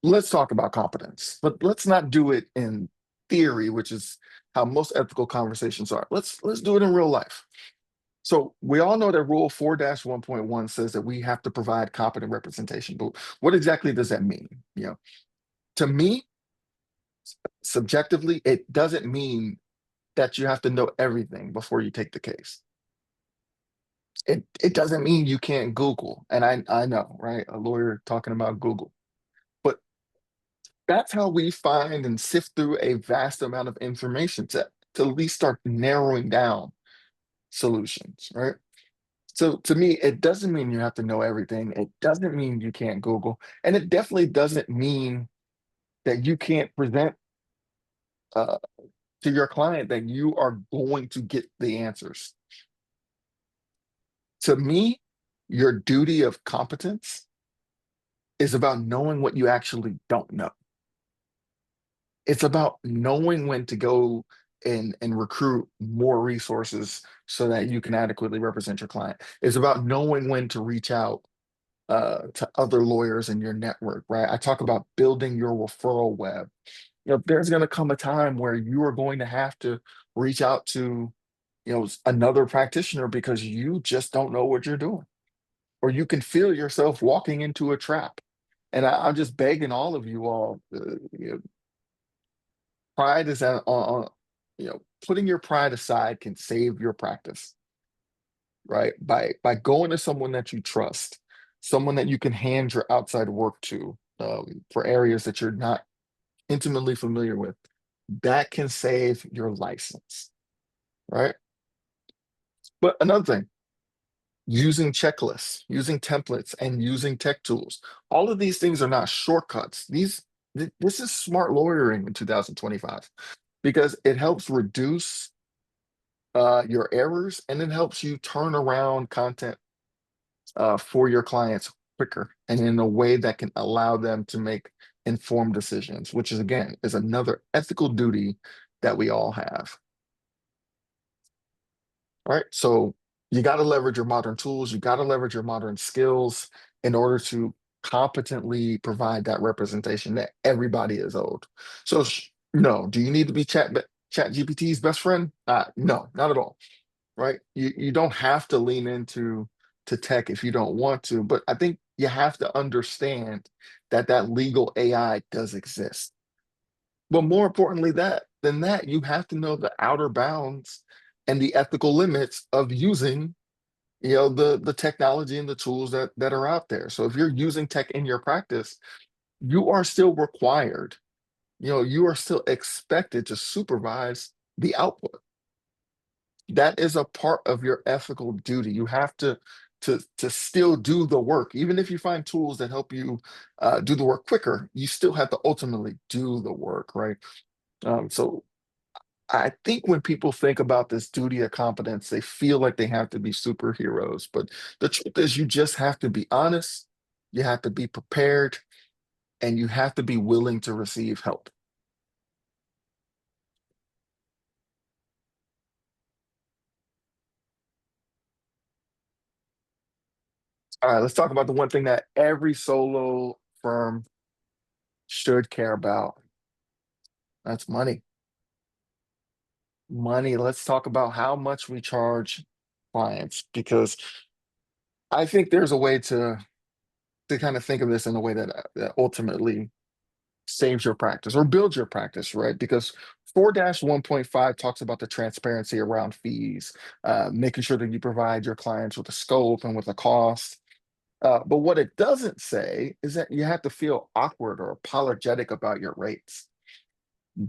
let's talk about competence, but let's not do it in theory, which is how most ethical conversations are. Let's do it in real life. So we all know that rule 4-1.1 says that we have to provide competent representation, but what exactly does that mean? To me, subjectively, it doesn't mean that you have to know everything before you take the case. It doesn't mean you can't Google. And I know, right? A lawyer talking about Google. But that's how we find and sift through a vast amount of information to at least start narrowing down solutions, right? So to me, it doesn't mean you have to know everything. It doesn't mean you can't Google. And it definitely doesn't mean that you can't present uh, to your client that you are going to get the answers. To me, your duty of competence is about knowing what you actually don't know. It's about knowing when to go and recruit more resources so that you can adequately represent your client. It's about knowing when to reach out to other lawyers in your network, right? I talk about building your referral web. There's going to come a time where you are going to have to reach out to, another practitioner because you just don't know what you're doing, or you can feel yourself walking into a trap. And I'm just begging all of you all, pride is putting your pride aside can save your practice, right? By going to someone that you trust, someone that you can hand your outside work to, for areas that you're not intimately familiar with, that can save your license, right? But another thing, using checklists, using templates, and using tech tools. All of these things are not shortcuts. This is smart lawyering in 2025 because it helps reduce your errors, and it helps you turn around content for your clients quicker and in a way that can allow them to make informed decisions, which is again is another ethical duty that we all have. All right. So you got to leverage your modern tools, you got to leverage your modern skills in order to competently provide that representation that everybody is owed. So no, do you need to be chat GPT's best friend? No, not at all. Right? You don't have to lean into tech if you don't want to, but I think you have to understand that that legal AI does exist. But more importantly, that, you have to know the outer bounds and the ethical limits of using, the technology and the tools that are out there. So if you're using tech in your practice, you are still required, you are still expected to supervise the output. That is a part of your ethical duty. You have to still do the work, even if you find tools that help you do the work quicker. You still have to ultimately do the work, right? So I think when people think about this duty of competence, they feel like they have to be superheroes. But the truth is, you just have to be honest, you have to be prepared, and you have to be willing to receive help. All right, let's talk about the one thing that every solo firm should care about. That's money. Money. Let's talk about how much we charge clients, because I think there's a way to kind of think of this in a way that ultimately saves your practice or builds your practice, right? Because 4-1.5 talks about the transparency around fees, making sure that you provide your clients with a scope and with a cost. But what it doesn't say is that you have to feel awkward or apologetic about your rates.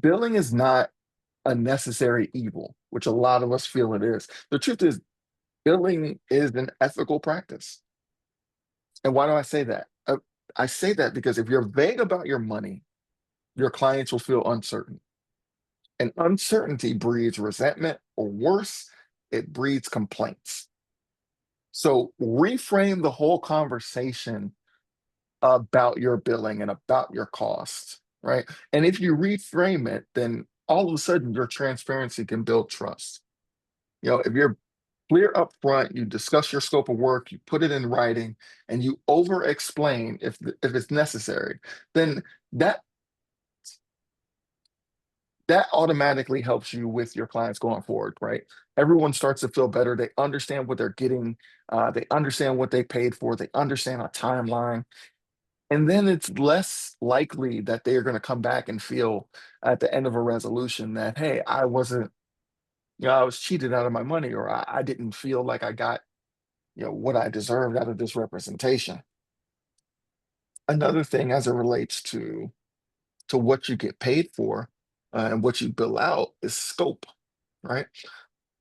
Billing is not a necessary evil, which a lot of us feel it is. The truth is, billing is an ethical practice. And why do I say that? I say that because if you're vague about your money, your clients will feel uncertain. And uncertainty breeds resentment, or worse, it breeds complaints. So reframe the whole conversation about your billing and about your costs, right? And if you reframe it, then all of a sudden your transparency can build trust. If you're clear up front, you discuss your scope of work, you put it in writing, and you over explain if it's necessary, then that that automatically helps you with your clients going forward, right? Everyone starts to feel better. They understand what they're getting. They understand what they paid for. They understand a timeline. And then it's less likely that they are going to come back and feel at the end of a resolution that, hey, I wasn't, I was cheated out of my money, or I didn't feel like I got what I deserved out of this representation. Another thing as it relates to what you get paid for and what you bill out is scope, right?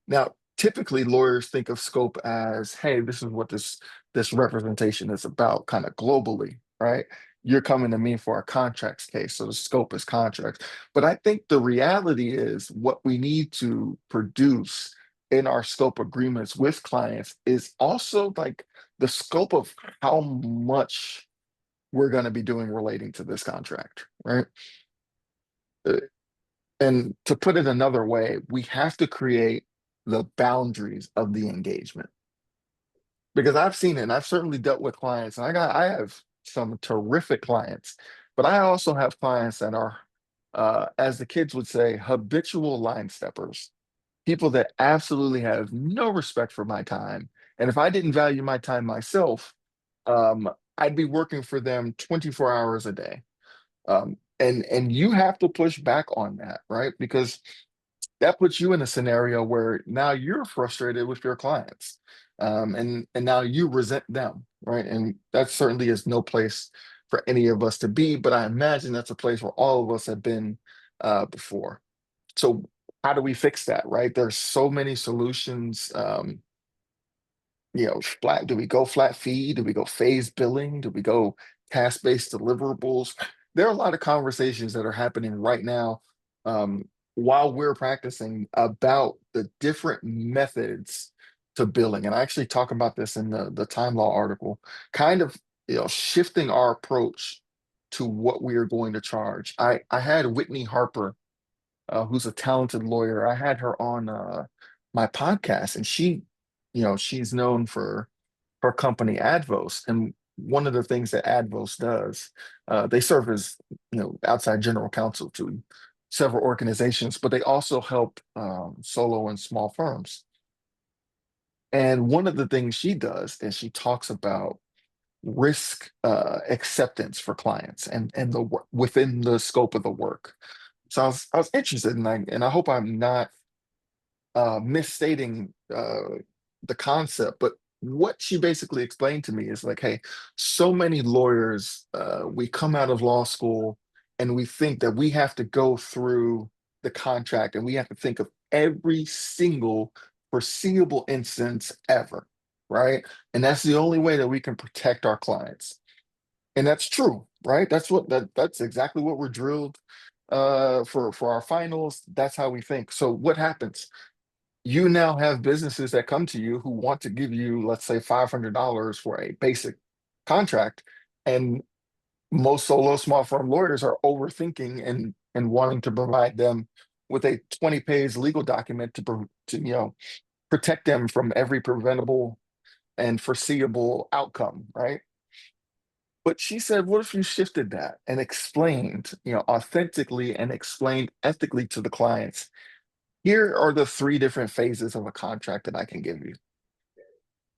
Now, typically lawyers think of scope as, hey, this is what this representation is about, kind of globally, right? You're coming to me for a contracts case, so the scope is contracts. But I think the reality is what we need to produce in our scope agreements with clients is also like the scope of how much we're going to be doing relating to this contract, right? Uh, And to put it another way, we have to create the boundaries of the engagement because I've seen it and I've certainly dealt with clients and I have some terrific clients, but I also have clients that are, as the kids would say, habitual line steppers, people that absolutely have no respect for my time. And if I didn't value my time myself, I'd be working for them 24 hours a day. And you have to push back on that, right? Because that puts you in a scenario where now you're frustrated with your clients, and now you resent them, right? And that certainly is no place for any of us to be. But I imagine that's a place where all of us have been before. So how do we fix that, right? There's so many solutions. Flat, do we go flat fee? Do we go phase billing? Do we go task-based deliverables? There are a lot of conversations that are happening right now um, while we're practicing about the different methods to billing. And I actually talk about this in the Time Law article, kind of shifting our approach to what we are going to charge. I had Whitney Harper, who's a talented lawyer. I had her on my podcast, and she's known for her company Advos. And one of the things that Advos does, they serve as outside general counsel to several organizations, but they also help solo and small firms. And one of the things she does is she talks about risk acceptance for clients and within the scope of the work. So I was interested, and I hope I'm not misstating the concept, but what she basically explained to me is like, hey, so many lawyers, we come out of law school and we think that we have to go through the contract and we have to think of every single foreseeable instance ever, right? And that's the only way that we can protect our clients. And that's true, right? That's exactly what we're drilled for our finals. That's how we think. So what happens? You now have businesses that come to you who want to give you, let's say, $500 for a basic contract, and most solo small firm lawyers are overthinking and wanting to provide them with a 20-page legal document to protect them from every preventable and foreseeable outcome, right? But she said, what if you shifted that and explained, authentically and explained ethically to the clients, here are the three different phases of a contract that I can give you.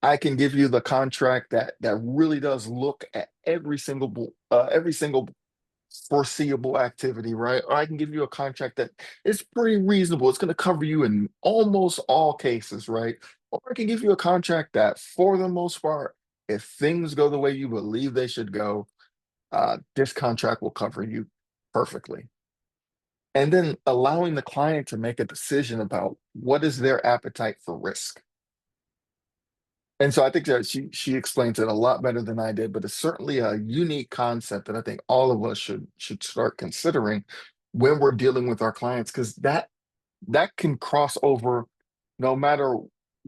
I can give you the contract that really does look at every single foreseeable activity, right? Or I can give you a contract that is pretty reasonable. It's going to cover you in almost all cases, right? Or I can give you a contract that, for the most part, if things go the way you believe they should go, this contract will cover you perfectly. And then allowing the client to make a decision about what is their appetite for risk. And so I think that she explains it a lot better than I did, but it's certainly a unique concept that I think all of us should start considering when we're dealing with our clients, because that can cross over no matter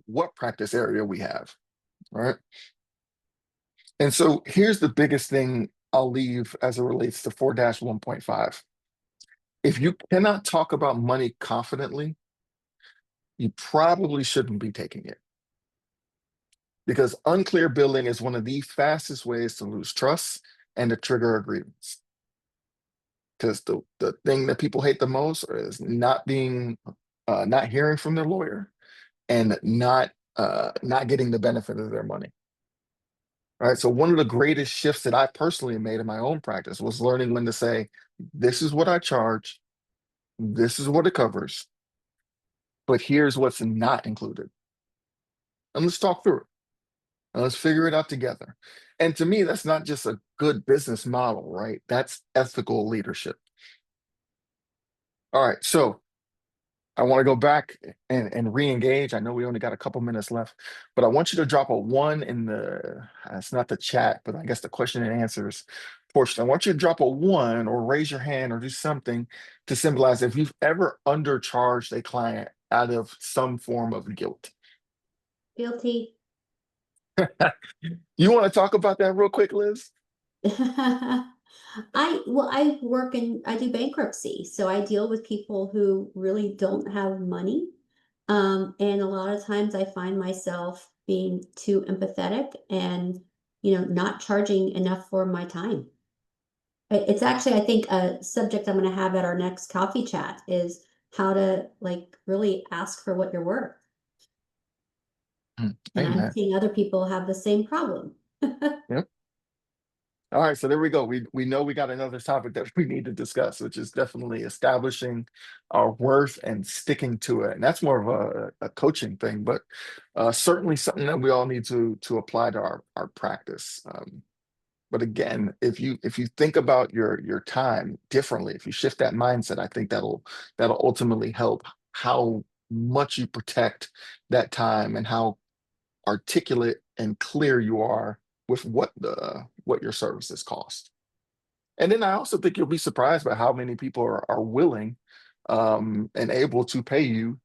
what practice area we have, right? And so here's the biggest thing I'll leave as it relates to 4-1.5. If you cannot talk about money confidently, you probably shouldn't be taking it, because unclear billing is one of the fastest ways to lose trust and to trigger agreements. Because the thing that people hate the most is not hearing from their lawyer and not getting the benefit of their money. All right. So one of the greatest shifts that I personally made in my own practice was learning when to say, this is what I charge, this is what it covers, but here's what's not included. And let's talk through it. And let's figure it out together. And to me, that's not just a good business model, right? That's ethical leadership. All right, so I want to go back and re-engage. I know we only got a couple minutes left, but I want you to drop a one in the, it's not the chat, but I guess the question and answers portion. I want you to drop a one or raise your hand or do something to symbolize if you've ever undercharged a client out of some form of guilt. Guilty. You want to talk about that real quick, Liz? I do bankruptcy, so I deal with people who really don't have money. And a lot of times I find myself being too empathetic and, not charging enough for my time. It's actually, I think, a subject I'm going to have at our next coffee chat is how to like really ask for what you're worth. And I'm Amen. seeing other people have the same problem. Yep. All right, so there we go. We know we got another topic that we need to discuss, which is definitely establishing our worth and sticking to it. And that's more of a coaching thing, but certainly something that we all need to apply to our practice. But again, if you think about your time differently, if you shift that mindset, I think that'll ultimately help how much you protect that time and how articulate and clear you are with what your services cost. And then I also think you'll be surprised by how many people are willing and able to pay you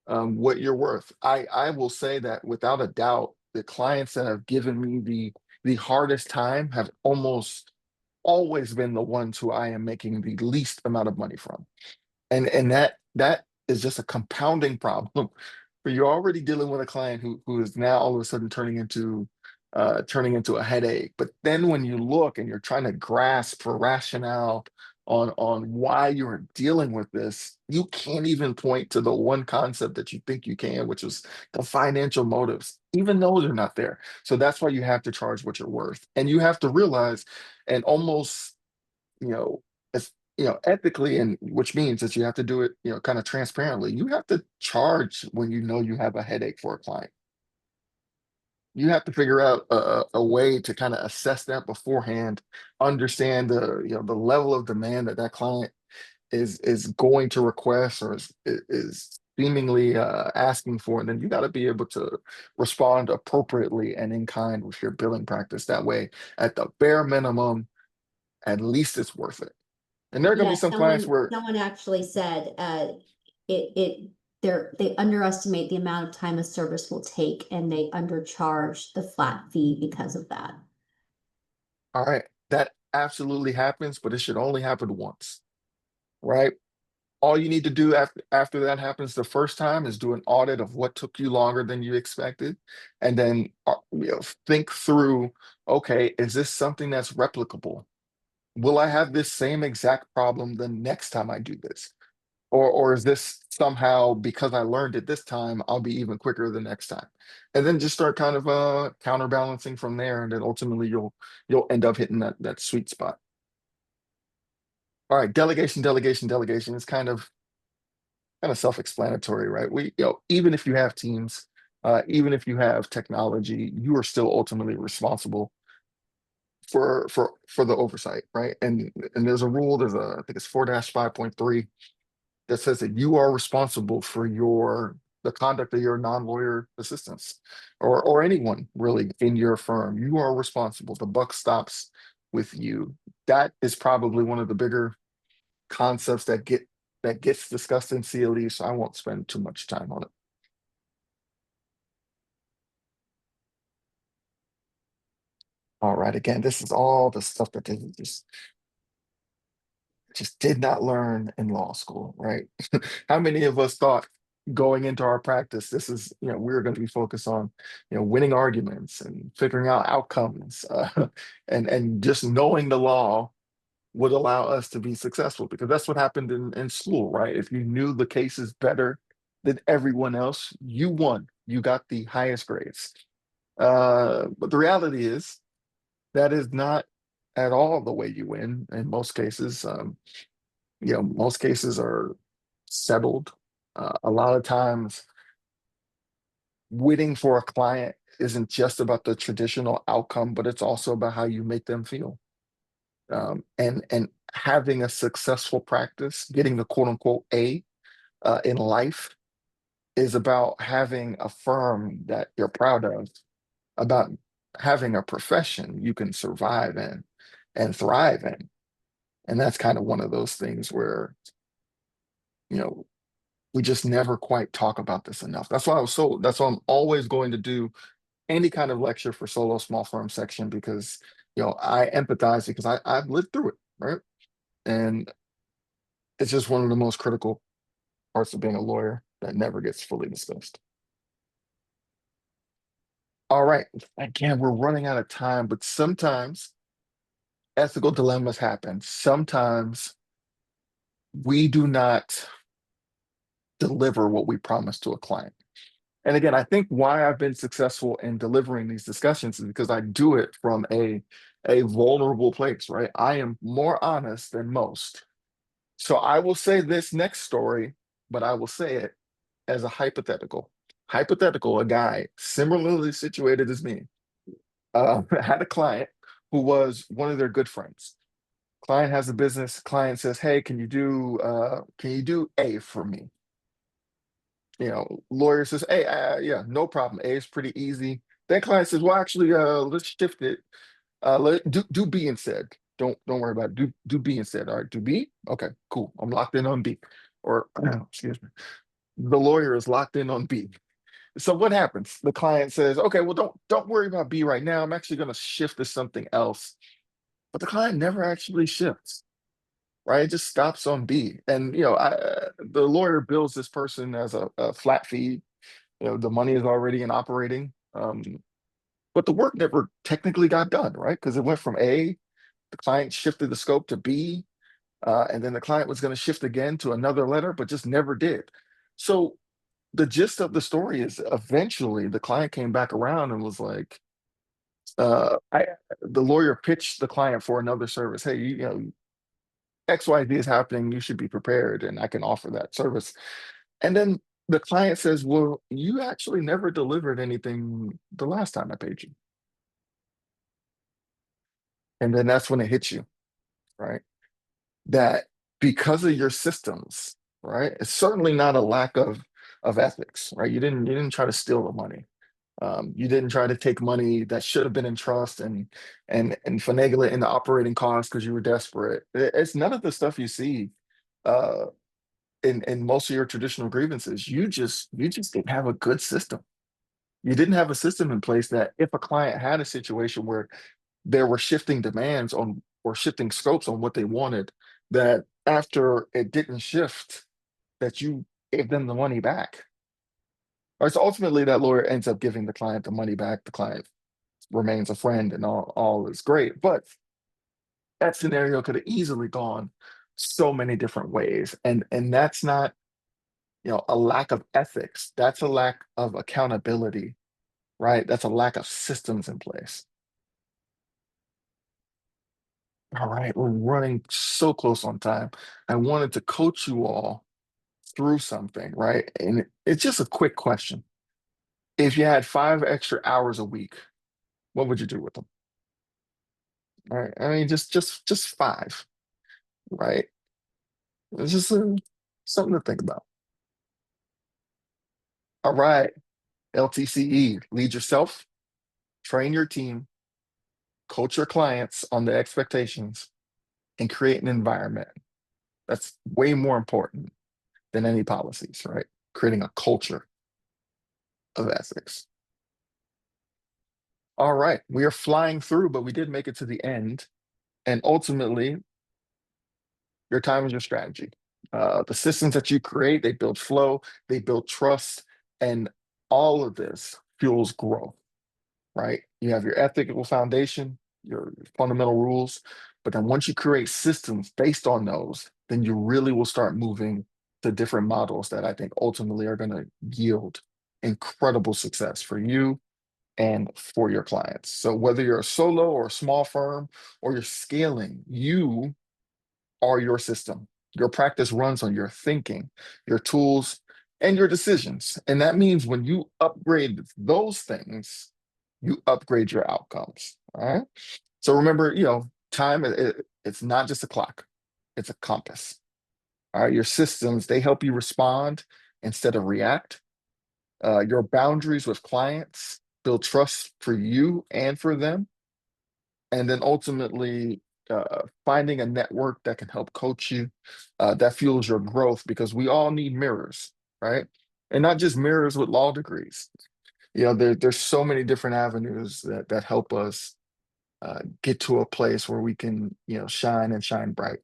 what you're worth. I will say that without a doubt, the clients that have given me the hardest time have almost always been the ones who I am making the least amount of money from. And that is just a compounding problem. But you're already dealing with a client who is now all of a sudden turning into a headache. But then when you look and you're trying to grasp for rationale on why you're dealing with this, you can't even point to the one concept that you think you can, which is the financial motives. Even those are not there. So that's why you have to charge what you're worth. And you have to realize and almost, you know, as ethically, and which means that you have to do it, kind of transparently. You have to charge when you know you have a headache for a client. You have to figure out a way to kind of assess that beforehand, understand the level of demand that client is going to request or is seemingly asking for, and then you got to be able to respond appropriately and in kind with your billing practice. That way, at the bare minimum, at least it's worth it. And there are going to Yeah, be some clients where, someone actually said they underestimate the amount of time a service will take and they undercharge the flat fee because of that. all right, that absolutely happens, but it should only happen once, right? All you need to do after that happens the first time is do an audit of what took you longer than you expected, and then think through, okay, is this something that's replicable? Will I have this same exact problem the next time I do this? Or is this somehow because I learned it this time, I'll be even quicker the next time? And then just start kind of counterbalancing from there, and then ultimately you'll end up hitting that sweet spot. All right, delegation, delegation, delegation is kind of self-explanatory, right? Even if you have teams, even if you have technology, you are still ultimately responsible for the oversight, right? And there's a rule, I think it's 4-5.3 that says that you are responsible for the conduct of your non-lawyer assistants or anyone really in your firm. You are responsible. The buck stops with you. That is probably one of the bigger concepts that gets discussed in CLE, so I won't spend too much time on it. All right, again, this is all the stuff that they just did not learn in law school, right? How many of us thought going into our practice, this is, we're going to be focused on, winning arguments and figuring out outcomes, and just knowing the law would allow us to be successful, because that's what happened in school, right? If you knew the cases better than everyone else, you won. You got the highest grades. But the reality is that is not at all the way you win in most cases. Most cases are settled. A lot of times, waiting for a client isn't just about the traditional outcome, but it's also about how you make them feel. And having a successful practice, getting the quote unquote A in life, is about having a firm that you're proud of, about having a profession you can survive in and thrive in. And that's kind of one of those things where, you know, we just never quite talk about this enough. That's why I'm always going to do any kind of lecture for solo small firm section, because, I empathize because I've lived through it, right? And it's just one of the most critical parts of being a lawyer that never gets fully discussed. All right. Again, we're running out of time, but sometimes ethical dilemmas happen. Sometimes we do not deliver what we promise to a client. And again, I think why I've been successful in delivering these discussions is because I do it from a vulnerable place, right? I am more honest than most. So I will say this next story, but I will say it as a hypothetical. Hypothetical, a guy similarly situated as me had a client who was one of their good friends. Client has a business. Client says, "Hey, can you do A for me?" Lawyer says, "Hey, yeah, no problem. A is pretty easy." Then client says, "Well, actually, let's shift it. Do B instead. Don't worry about it. Do B instead. All right, do B. Okay, cool. I'm locked in on B." Or excuse me, the lawyer is locked in on B. So what happens? The client says, "Okay, well, don't worry about B right now. I'm actually going to shift to something else." But the client never actually shifts, right? It just stops on B. And the lawyer bills this person as a flat fee. The money is already in operating, but the work never technically got done, right? Because it went from A, the client shifted the scope to B, and then the client was going to shift again to another letter, but just never did. So the gist of the story is eventually the client came back around and was like, the lawyer pitched the client for another service. "Hey, XYZ is happening. You should be prepared, and I can offer that service." And then the client says, "Well, you actually never delivered anything the last time I paid you." And then that's when it hits you, right? That because of your systems, right? It's certainly not a lack of ethics, right? You didn't try to steal the money. You didn't try to take money that should have been in trust and finagle it into operating costs because you were desperate. It's none of the stuff you see uh, in most of your traditional grievances. You just didn't have a good system. You didn't have a system in place that if a client had a situation where there were shifting demands on or shifting scopes on what they wanted, that after it didn't shift, that you gave them the money back. Or so ultimately that lawyer ends up giving the client the money back. The client remains a friend and all is great. But that scenario could have easily gone so many different ways. And that's not, a lack of ethics. That's a lack of accountability, right? That's a lack of systems in place. All right, we're running so close on time. I wanted to coach you all through something, right? And it's just a quick question. If you had 5 extra hours a week, what would you do with them? All right. I mean, just five, right? It's just something to think about. All right. LTCE, lead yourself, train your team, coach your clients on the expectations, and create an environment. That's way more important than any policies, right? Creating a culture of ethics. All right. We are flying through, but we did make it to the end. And ultimately, your time is your strategy. The systems that you create, they build flow, they build trust, and all of this fuels growth, right? You have your ethical foundation, your fundamental rules, but then once you create systems based on those, then you really will start moving to different models that I think ultimately are going to yield incredible success for you and for your clients. So whether you're a solo or a small firm or you're scaling, you are your system. Your practice runs on your thinking, your tools, and your decisions. And that means when you upgrade those things, you upgrade your outcomes. All right. So remember, time, it's not just a clock, it's a compass. All right. Your systems, they help you respond instead of react. Your boundaries with clients build trust for you and for them. And then ultimately, finding a network that can help coach you, that fuels your growth, because we all need mirrors, right? And not just mirrors with law degrees. There's so many different avenues that help us get to a place where we can, shine and shine bright.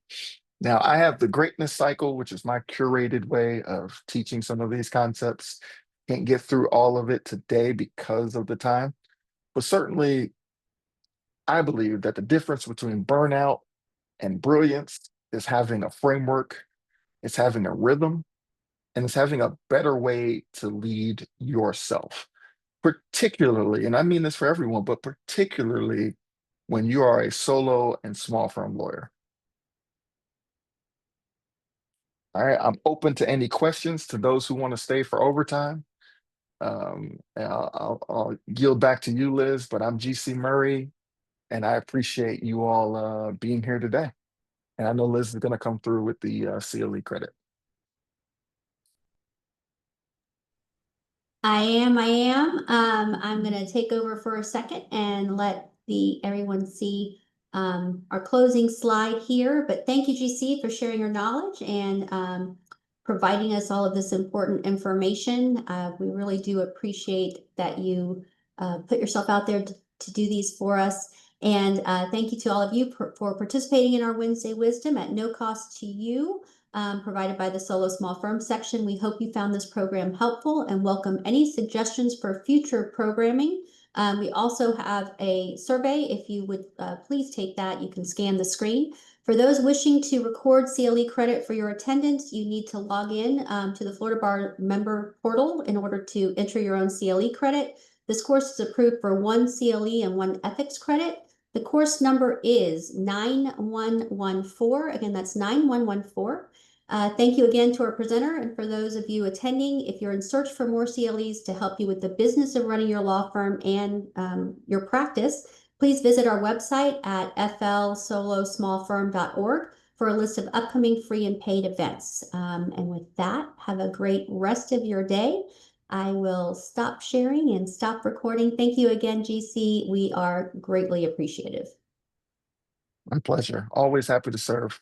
Now, I have the greatness cycle, which is my curated way of teaching some of these concepts. Can't get through all of it today because of the time, but certainly I believe that the difference between burnout and brilliance is having a framework, it's having a rhythm, and it's having a better way to lead yourself. Particularly, and I mean this for everyone, but particularly when you are a solo and small firm lawyer. All right, I'm open to any questions to those who want to stay for overtime. And I'll yield back to you, Liz, but I'm GC Murray, and I appreciate you all being here today. And I know Liz is going to come through with the CLE credit. I am. I'm going to take over for a second and let everyone see our closing slide here. But thank you, GC, for sharing your knowledge and providing us all of this important information. We really do appreciate that you put yourself out there to do these for us. And thank you to all of you for participating in our Wednesday Wisdom at no cost to you. Provided by the Solo Small Firm section. We hope you found this program helpful and welcome any suggestions for future programming. We also have a survey. If you would please take that, you can scan the screen. For those wishing to record CLE credit for your attendance, you need to log in to the Florida Bar member portal in order to enter your own CLE credit. This course is approved for 1 CLE and 1 ethics credit. The course number is 9114. Again, that's 9114. Thank you again to our presenter, and for those of you attending, if you're in search for more CLEs to help you with the business of running your law firm and your practice, please visit our website at flsolosmallfirm.org for a list of upcoming free and paid events. And with that, have a great rest of your day. I will stop sharing and stop recording. Thank you again, GC. We are greatly appreciative. My pleasure. Always happy to serve.